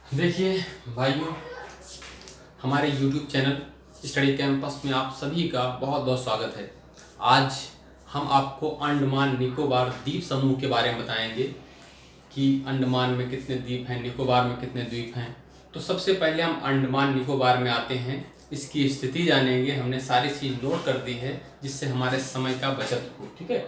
देखिए भाइयों, हमारे YouTube चैनल स्टडी कैंपस में आप सभी का बहुत बहुत स्वागत है। आज हम आपको अंडमान निकोबार द्वीप समूह के बारे में बताएंगे कि अंडमान में कितने द्वीप हैं, निकोबार में कितने द्वीप हैं। तो सबसे पहले हम अंडमान निकोबार में आते हैं, इसकी स्थिति जानेंगे। हमने सारी चीज़ नोट कर दी है जिससे हमारे समय का बचत हो। ठीक है,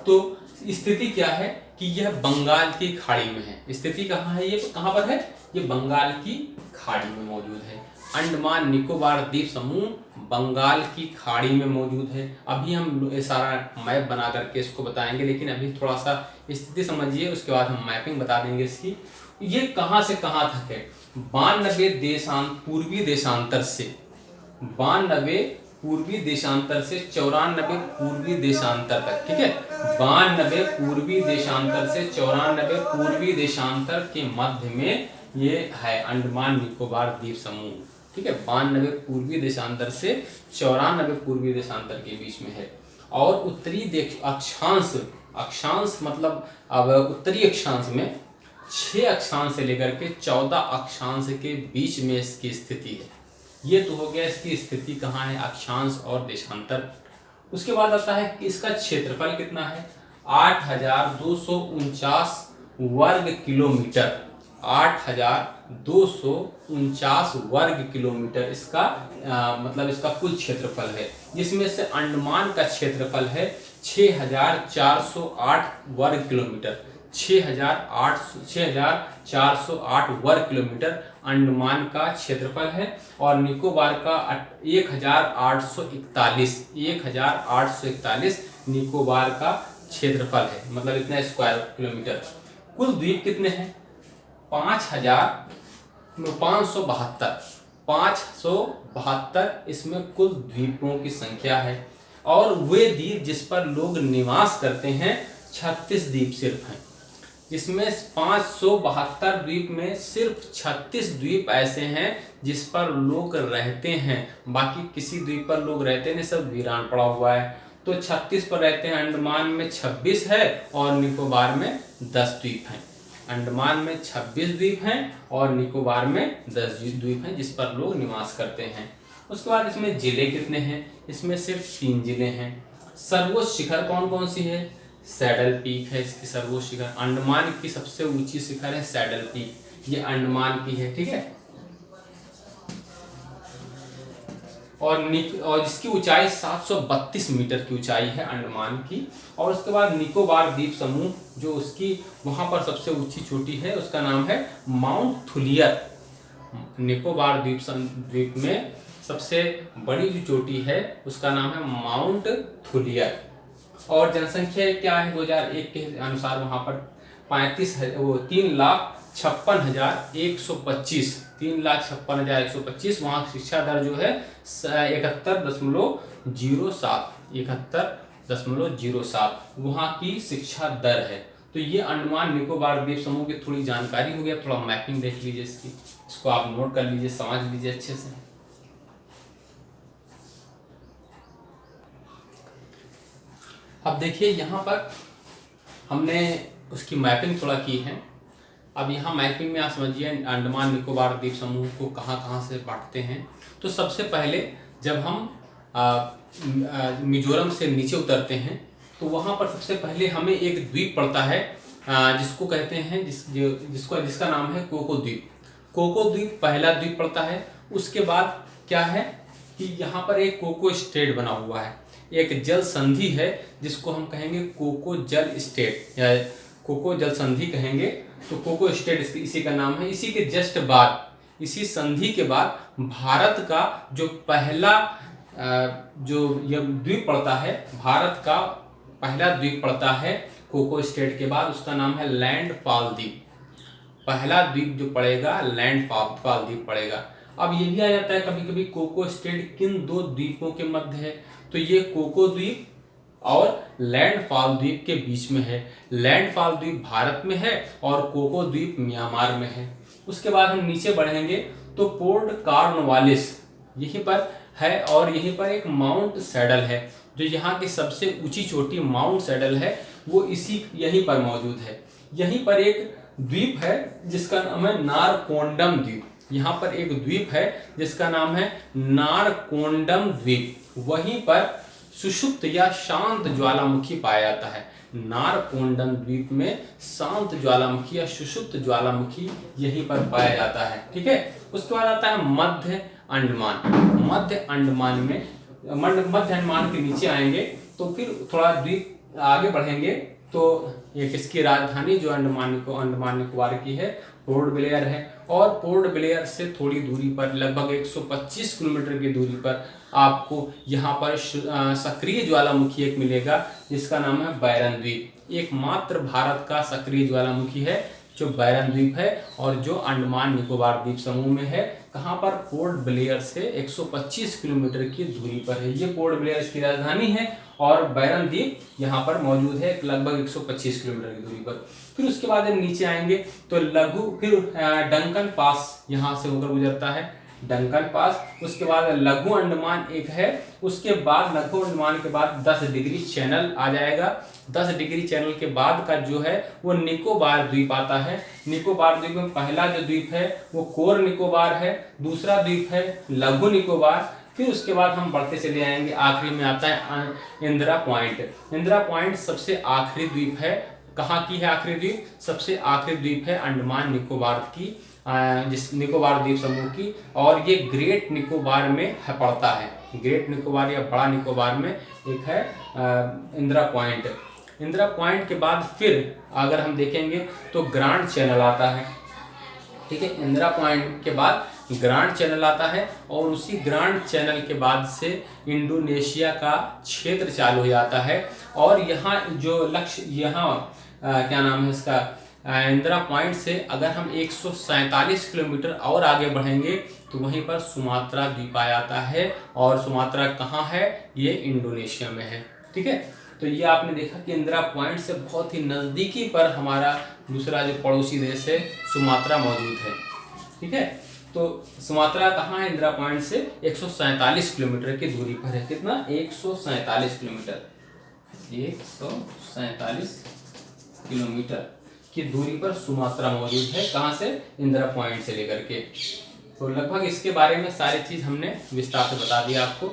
तो स्थिति क्या है कि यह बंगाल की खाड़ी में है। स्थिति कहाँ है, ये कहाँ पर है? ये बंगाल की खाड़ी में मौजूद है। अंडमान निकोबार द्वीप समूह बंगाल की खाड़ी में मौजूद है। अभी हम ये सारा मैप बना करके इसको बताएंगे, लेकिन अभी थोड़ा सा स्थिति समझिए, उसके बाद हम मैपिंग बता देंगे इसकी। ये कहाँ से कहाँ तक है? 92 पूर्वी देशांतर से 92 पूर्वी देशांतर से 94 पूर्वी देशांतर तक। ठीक है, 92 पूर्वी देशांतर से 94 पूर्वी देशांतर के मध्य में ये है अंडमान निकोबार द्वीप समूह। ठीक है, 92 पूर्वी देशांतर से 94 पूर्वी देशांतर के बीच में है। और उत्तरी अक्षांश अक्षांश मतलब अब उत्तरी अक्षांश में 6 अक्षांश से लेकर के 14 अक्षांश के बीच में इसकी स्थिति है। ये तो हो गया इसकी स्थिति कहाँ है, अक्षांश और देशांतर। उसके बाद आता है कि इसका क्षेत्रफल कितना है। 8249 वर्ग किलोमीटर। 8249 वर्ग किलोमीटर इसका मतलब इसका कुल क्षेत्रफल है, जिसमें से अंडमान का क्षेत्रफल है 6408 वर्ग किलोमीटर। 6408 वर्ग किलोमीटर अंडमान का क्षेत्रफल है। और निकोबार का 1841 निकोबार का क्षेत्रफल है, मतलब इतना स्क्वायर किलोमीटर। कुल द्वीप कितने हैं? 572 इसमें कुल द्वीपों की संख्या है। और वे द्वीप जिस पर लोग निवास करते हैं 36 द्वीप सिर्फ हैं। जिसमें 572 द्वीप में सिर्फ 36 द्वीप ऐसे हैं जिस पर लोग रहते हैं, बाकी किसी द्वीप पर लोग रहते नहीं, सब वीरान पड़ा हुआ है। तो 36 पर रहते हैं। अंडमान में 26 है और निकोबार में 10 द्वीप हैं। अंडमान में 26 द्वीप हैं और निकोबार में 10 द्वीप हैं जिस पर लोग निवास करते हैं। उसके बाद इसमें जिले कितने हैं? इसमें सिर्फ 3 जिले हैं। सर्वोच्च शिखर कौन कौन सी है? सैडल पीक है इसकी सर्वोच्च शिखर। अंडमान की सबसे ऊंची शिखर है सैडल पीक, ये अंडमान की है। ठीक है, और इसकी ऊंचाई 732 मीटर की ऊंचाई है अंडमान की। और उसके बाद निकोबार द्वीप समूह, जो उसकी वहां पर सबसे ऊंची चोटी है, उसका नाम है माउंट थुलियर। निकोबार द्वीप में सबसे बड़ी जो चोटी है उसका नाम है माउंट थुलियर। और जनसंख्या क्या है 2001 के अनुसार वहां पर 3,56,125 वहाँ शिक्षा दर जो है 71.07 वहाँ की शिक्षा दर है। तो ये अंडमान निकोबार द्वीप समूह की थोड़ी जानकारी हो गया। थोड़ा मैपिंग देख लीजिए इसको आप नोट कर लीजिए, समझ लीजिए अच्छे से। अब देखिए यहाँ पर हमने उसकी मैपिंग थोड़ा की है। अब यहाँ मैपिंग में आप समझिए अंडमान निकोबार द्वीप समूह को कहाँ कहाँ से बांटते हैं। तो सबसे पहले जब हम मिजोरम से नीचे उतरते हैं तो वहाँ पर सबसे पहले हमें एक द्वीप पड़ता है जिसको कहते हैं जिसका नाम है कोको द्वीप। कोको द्वीप पहला द्वीप पड़ता है। उसके बाद क्या है कि यहाँ पर एक कोको स्टेट बना हुआ है, एक जल संधि है जिसको हम कहेंगे कोको जल स्टेट या कोको जल संधि कहेंगे। तो कोको स्टेट इसी का नाम है। इसी के जस्ट बाद, इसी संधि के बाद भारत का जो पहला जो यह द्वीप पड़ता है, भारत का पहला द्वीप पड़ता है कोको स्टेट के बाद, उसका नाम है लैंडफॉल द्वीप। पहला द्वीप जो पड़ेगा लैंडफॉल द्वीप पड़ेगा। अब ये भी आ जाता है कभी कभी कोको स्टेट किन दो द्वीपों के मध्य है, तो ये कोको द्वीप और लैंडफॉल द्वीप के बीच में है। लैंडफॉल द्वीप भारत में है और कोको द्वीप म्यांमार में है। उसके बाद हम नीचे बढ़ेंगे तो पोर्ट कॉर्नवालिस यहीं पर है और यहीं पर एक माउंट सैडल है, जो यहाँ की सबसे ऊंची चोटी माउंट सैडल है, वो यहीं पर मौजूद है। यहीं पर एक द्वीप है जिसका नाम है नारकोंडम द्वीप। यहाँ पर एक द्वीप है जिसका नाम है नारकोंडम द्वीप। वहीं पर सुषुप्त या शांत ज्वालामुखी पाया जाता है। नारकोंडम द्वीप में शांत ज्वालामुखी या सुषुप्त ज्वालामुखी यहीं पर पाया जाता है। ठीक है, उसके बाद आता है मध्य अंडमान। मध्य अंडमान में मध्य अंडमान के नीचे आएंगे तो फिर थोड़ा द्वीप आगे बढ़ेंगे तो एक इसकी राजधानी जो अंडमान निकोबार की है पोर्ट ब्लेयर है। और पोर्ट ब्लेयर से थोड़ी दूरी पर लगभग 125 किलोमीटर की दूरी पर आपको यहाँ पर सक्रिय ज्वालामुखी एक मिलेगा जिसका नाम है बैरन द्वीप। एकमात्र भारत का सक्रिय ज्वालामुखी है जो बैरन द्वीप है और जो अंडमान निकोबार द्वीप समूह में है। कहाँ पर? पोर्ट ब्लेयर से 125 किलोमीटर की दूरी पर है। ये पोर्ट ब्लेयर इसकी राजधानी है और बैरन द्वीप यहाँ पर मौजूद है लगभग 125 किलोमीटर की दूरी पर। फिर उसके बाद हम नीचे आएंगे तो डंकन पास यहाँ से होकर गुजरता है, डंकन पास। उसके बाद लघु अंडमान एक है, उसके बाद लघु अंडमान के बाद 10 डिग्री चैनल आ जाएगा। 10 डिग्री चैनल के बाद का जो है वो निकोबार द्वीप आता है। निकोबार द्वीप में पहला जो द्वीप है वो कोर निकोबार है, दूसरा द्वीप है लघु निकोबार। फिर उसके बाद हम बढ़ते चले आएंगे, आखिरी में आता है इंदिरा पॉइंट। इंदिरा पॉइंट सबसे आखिरी द्वीप है। कहाँ की है आखिरी द्वीप? सबसे आखिरी द्वीप है अंडमान निकोबार की, जिस निकोबार द्वीप समूह की, और ये ग्रेट निकोबार में पड़ता है। ग्रेट निकोबार या बड़ा निकोबार में एक है इंदिरा पॉइंट। इंदिरा पॉइंट के बाद फिर अगर हम देखेंगे तो ग्रांड चैनल आता है। ठीक है, इंदिरा पॉइंट के बाद ग्रांड चैनल आता है और उसी ग्रांड चैनल के बाद से इंडोनेशिया का क्षेत्र चालू हो जाता है। और यहाँ जो लक्ष्य क्या नाम है इसका, इंदिरा पॉइंट से अगर हम 147 किलोमीटर और आगे बढ़ेंगे तो वहीं पर सुमात्रा द्वीप आ जाता है। और सुमात्रा कहाँ है? ये इंडोनेशिया में है। ठीक है, तो ये आपने देखा कि इंदिरा पॉइंट से बहुत ही नज़दीकी पर हमारा दूसरा जो पड़ोसी देश है सुमात्रा मौजूद है। ठीक है, तो सुमात्रा कहाँ है? इंदिरा पॉइंट से 147 किलोमीटर की दूरी पर है। कितना? 147 किलोमीटर, 147 किलोमीटर की दूरी पर सुमात्रा मौजूद है। कहाँ से? इंदिरा पॉइंट से लेकर के। तो लगभग इसके बारे में सारी चीज़ हमने विस्तार से बता दिया आपको।